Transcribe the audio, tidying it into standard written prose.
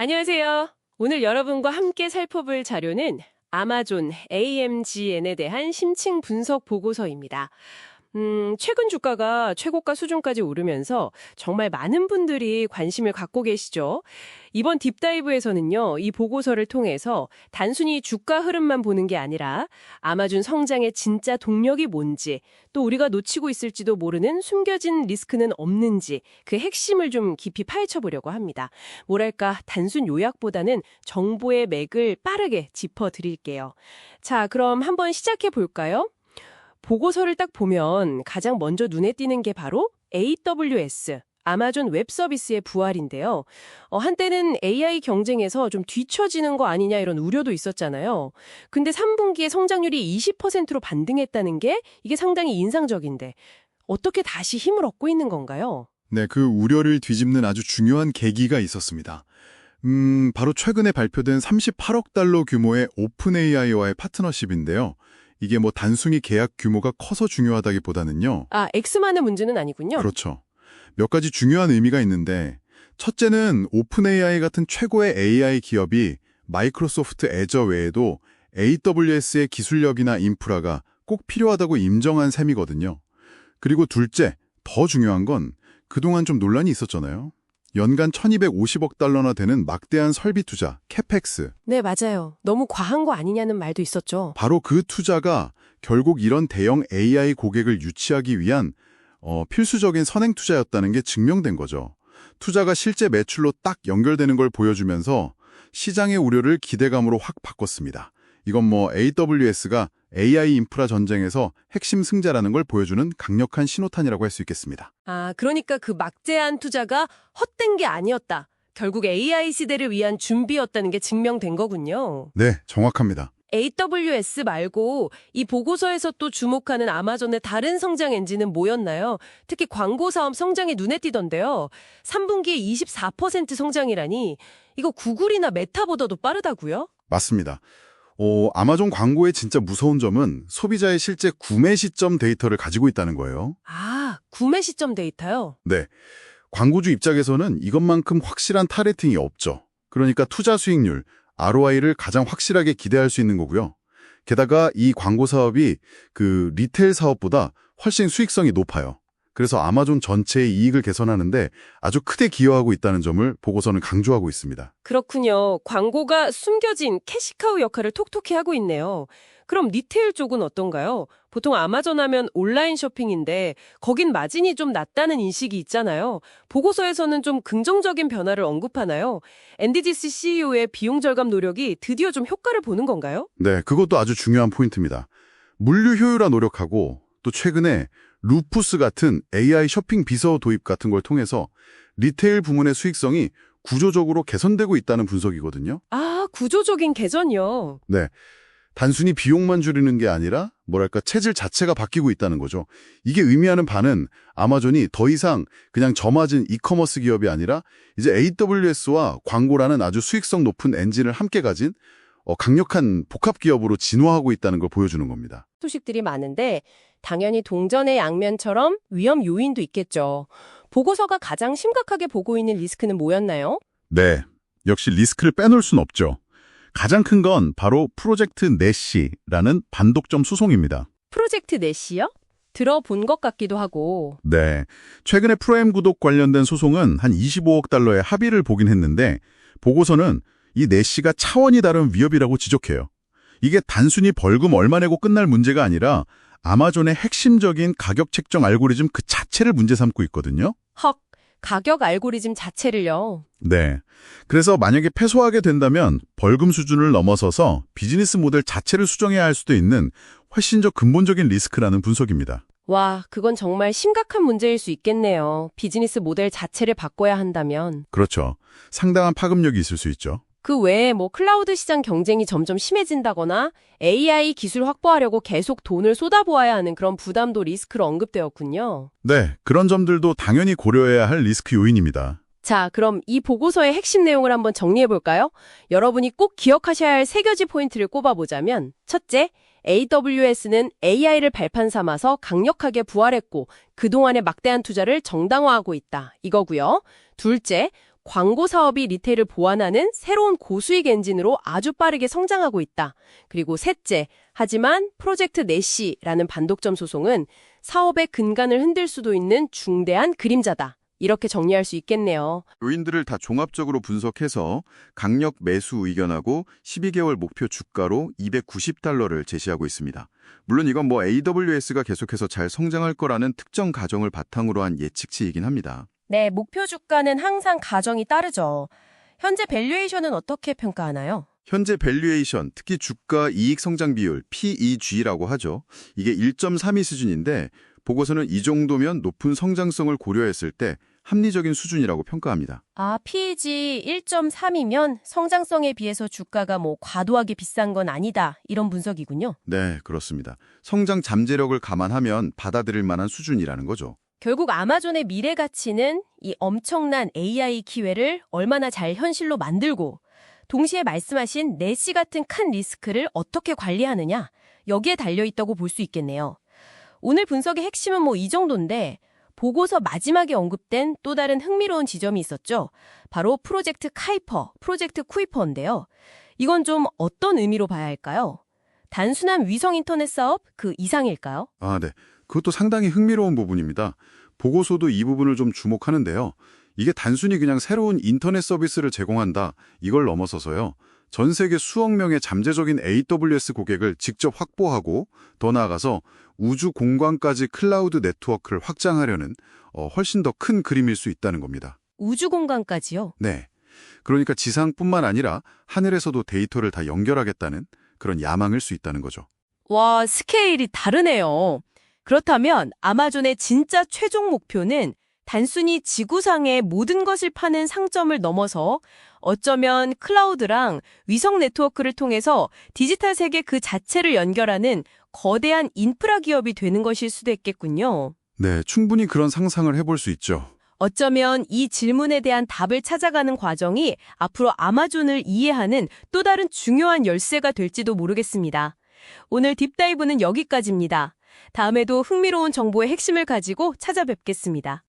안녕하세요. 오늘 여러분과 함께 살펴볼 자료는 아마존 AMGN에 대한 심층 분석 보고서입니다. 최근 주가가 최고가 수준까지 오르면서 정말 많은 분들이 관심을 갖고 계시죠. 이번 딥다이브에서는요, 이 보고서를 통해서 단순히 주가 흐름만 보는 게 아니라 아마존 성장의 진짜 동력이 뭔지, 또 우리가 놓치고 있을지도 모르는 숨겨진 리스크는 없는지 그 핵심을 좀 깊이 파헤쳐 보려고 합니다. 뭐랄까, 단순 요약보다는 정보의 맥을 빠르게 짚어드릴게요. 자, 그럼 한번 시작해 볼까요? 보고서를 딱 보면 가장 먼저 눈에 띄는 게 바로 AWS, 아마존 웹 서비스의 부활인데요. 한때는 AI 경쟁에서 좀 뒤처지는 거 아니냐 이런 우려도 있었잖아요. 근데 3분기에 성장률이 20%로 반등했다는 게 이게 상당히 인상적인데 어떻게 다시 힘을 얻고 있는 건가요? 네, 그 우려를 뒤집는 아주 중요한 계기가 있었습니다. 바로 최근에 발표된 38억 달러 규모의 오픈 AI와의 파트너십인데요. 이게 뭐 단순히 계약 규모가 커서 중요하다기보다는요. X만의 문제는 아니군요. 그렇죠. 몇 가지 중요한 의미가 있는데 첫째는 오픈 AI 같은 최고의 AI 기업이 마이크로소프트 애저 외에도 AWS의 기술력이나 인프라가 꼭 필요하다고 인정한 셈이거든요. 그리고 둘째, 더 중요한 건 그동안 좀 논란이 있었잖아요. 연간 1250억 달러나 되는 막대한 설비 투자, 캐펙스. 네, 맞아요. 너무 과한 거 아니냐는 말도 있었죠. 바로 그 투자가 결국 이런 대형 AI 고객을 유치하기 위한 필수적인 선행 투자였다는 게 증명된 거죠. 투자가 실제 매출로 딱 연결되는 걸 보여주면서 시장의 우려를 기대감으로 확 바꿨습니다. 이건 뭐 AWS가 AI 인프라 전쟁에서 핵심 승자라는 걸 보여주는 강력한 신호탄이라고 할 수 있겠습니다. 그러니까 그 막대한 투자가 헛된 게 아니었다. 결국 AI 시대를 위한 준비였다는 게 증명된 거군요. 네, 정확합니다. AWS 말고 이 보고서에서 또 주목하는 아마존의 다른 성장 엔진은 뭐였나요? 특히 광고 사업 성장이 눈에 띄던데요. 3분기에 24% 성장이라니 이거 구글이나 메타보다도 빠르다고요? 맞습니다. 아마존 광고의 진짜 무서운 점은 소비자의 실제 구매 시점 데이터를 가지고 있다는 거예요. 구매 시점 데이터요? 네. 광고주 입장에서는 이것만큼 확실한 타겟팅이 없죠. 그러니까 투자 수익률, ROI를 가장 확실하게 기대할 수 있는 거고요. 게다가 이 광고 사업이 그 리테일 사업보다 훨씬 수익성이 높아요. 그래서 아마존 전체의 이익을 개선하는데 아주 크게 기여하고 있다는 점을 보고서는 강조하고 있습니다. 그렇군요. 광고가 숨겨진 캐시카우 역할을 톡톡히 하고 있네요. 그럼 리테일 쪽은 어떤가요? 보통 아마존 하면 온라인 쇼핑인데 거긴 마진이 좀 낮다는 인식이 있잖아요. 보고서에서는 좀 긍정적인 변화를 언급하나요? NDDC CEO의 비용 절감 노력이 드디어 좀 효과를 보는 건가요? 네, 그것도 아주 중요한 포인트입니다. 물류 효율화 노력하고 또 최근에 루푸스 같은 AI 쇼핑 비서 도입 같은 걸 통해서 리테일 부문의 수익성이 구조적으로 개선되고 있다는 분석이거든요. 구조적인 개선이요. 네. 단순히 비용만 줄이는 게 아니라 뭐랄까 체질 자체가 바뀌고 있다는 거죠. 이게 의미하는 바는 아마존이 더 이상 그냥 저마진 이커머스 기업이 아니라 이제 AWS와 광고라는 아주 수익성 높은 엔진을 함께 가진 강력한 복합 기업으로 진화하고 있다는 걸 보여주는 겁니다. 소식들이 많은데 당연히 동전의 양면처럼 위험 요인도 있겠죠. 보고서가 가장 심각하게 보고 있는 리스크는 뭐였나요? 네. 역시 리스크를 빼놓을 순 없죠. 가장 큰 건 바로 프로젝트 내시라는 반독점 소송입니다. 프로젝트 내시요? 들어본 것 같기도 하고. 네. 최근에 프로엠 구독 관련된 소송은 한 25억 달러의 합의를 보긴 했는데 보고서는 이 내시가 차원이 다른 위협이라고 지적해요. 이게 단순히 벌금 얼마 내고 끝날 문제가 아니라 아마존의 핵심적인 가격 책정 알고리즘 그 자체를 문제 삼고 있거든요. 가격 알고리즘 자체를요? 네. 그래서 만약에 패소하게 된다면 벌금 수준을 넘어서서 비즈니스 모델 자체를 수정해야 할 수도 있는 훨씬 더 근본적인 리스크라는 분석입니다. 와, 그건 정말 심각한 문제일 수 있겠네요. 비즈니스 모델 자체를 바꿔야 한다면. 그렇죠. 상당한 파급력이 있을 수 있죠. 그 외에 클라우드 시장 경쟁이 점점 심해진다거나 AI 기술 확보하려고 계속 돈을 쏟아부어야 하는 그런 부담도 리스크로 언급되었군요. 네, 그런 점들도 당연히 고려해야 할 리스크 요인입니다. 자, 그럼 이 보고서의 핵심 내용을 한번 정리해볼까요? 여러분이 꼭 기억하셔야 할 세 가지 포인트를 꼽아보자면 첫째, AWS는 AI를 발판 삼아서 강력하게 부활했고 그동안의 막대한 투자를 정당화하고 있다. 이거고요. 둘째, 광고 사업이 리테일을 보완하는 새로운 고수익 엔진으로 아주 빠르게 성장하고 있다. 그리고 셋째, 하지만 프로젝트 내시라는 반독점 소송은 사업의 근간을 흔들 수도 있는 중대한 그림자다. 이렇게 정리할 수 있겠네요. 요인들을 다 종합적으로 분석해서 강력 매수 의견하고 12개월 목표 주가로 $290를 제시하고 있습니다. 물론 이건 AWS가 계속해서 잘 성장할 거라는 특정 가정을 바탕으로 한 예측치이긴 합니다. 네, 목표 주가는 항상 가정이 따르죠. 현재 밸류에이션은 어떻게 평가하나요? 현재 밸류에이션, 특히 주가 이익 성장 비율, PEG라고 하죠. 이게 1.32 수준인데 보고서는 이 정도면 높은 성장성을 고려했을 때 합리적인 수준이라고 평가합니다. PEG 1.3이면 성장성에 비해서 주가가 과도하게 비싼 건 아니다. 이런 분석이군요. 네, 그렇습니다. 성장 잠재력을 감안하면 받아들일 만한 수준이라는 거죠. 결국 아마존의 미래 가치는 이 엄청난 AI 기회를 얼마나 잘 현실로 만들고 동시에 말씀하신 내시 같은 큰 리스크를 어떻게 관리하느냐 여기에 달려있다고 볼 수 있겠네요. 오늘 분석의 핵심은 이 정도인데 보고서 마지막에 언급된 또 다른 흥미로운 지점이 있었죠. 바로 프로젝트 카이퍼, 프로젝트 쿠이퍼인데요. 이건 좀 어떤 의미로 봐야 할까요? 단순한 위성 인터넷 사업 그 이상일까요? 네. 그것도 상당히 흥미로운 부분입니다. 보고서도 이 부분을 좀 주목하는데요. 이게 단순히 그냥 새로운 인터넷 서비스를 제공한다, 이걸 넘어서서요. 전 세계 수억 명의 잠재적인 AWS 고객을 직접 확보하고 더 나아가서 우주 공간까지 클라우드 네트워크를 확장하려는 훨씬 더 큰 그림일 수 있다는 겁니다. 우주 공간까지요? 네. 그러니까 지상뿐만 아니라 하늘에서도 데이터를 다 연결하겠다는 그런 야망일 수 있다는 거죠. 와, 스케일이 다르네요. 그렇다면 아마존의 진짜 최종 목표는 단순히 지구상의 모든 것을 파는 상점을 넘어서 어쩌면 클라우드랑 위성 네트워크를 통해서 디지털 세계 그 자체를 연결하는 거대한 인프라 기업이 되는 것일 수도 있겠군요. 네, 충분히 그런 상상을 해볼 수 있죠. 어쩌면 이 질문에 대한 답을 찾아가는 과정이 앞으로 아마존을 이해하는 또 다른 중요한 열쇠가 될지도 모르겠습니다. 오늘 딥다이브는 여기까지입니다. 다음에도 흥미로운 정보의 핵심을 가지고 찾아뵙겠습니다.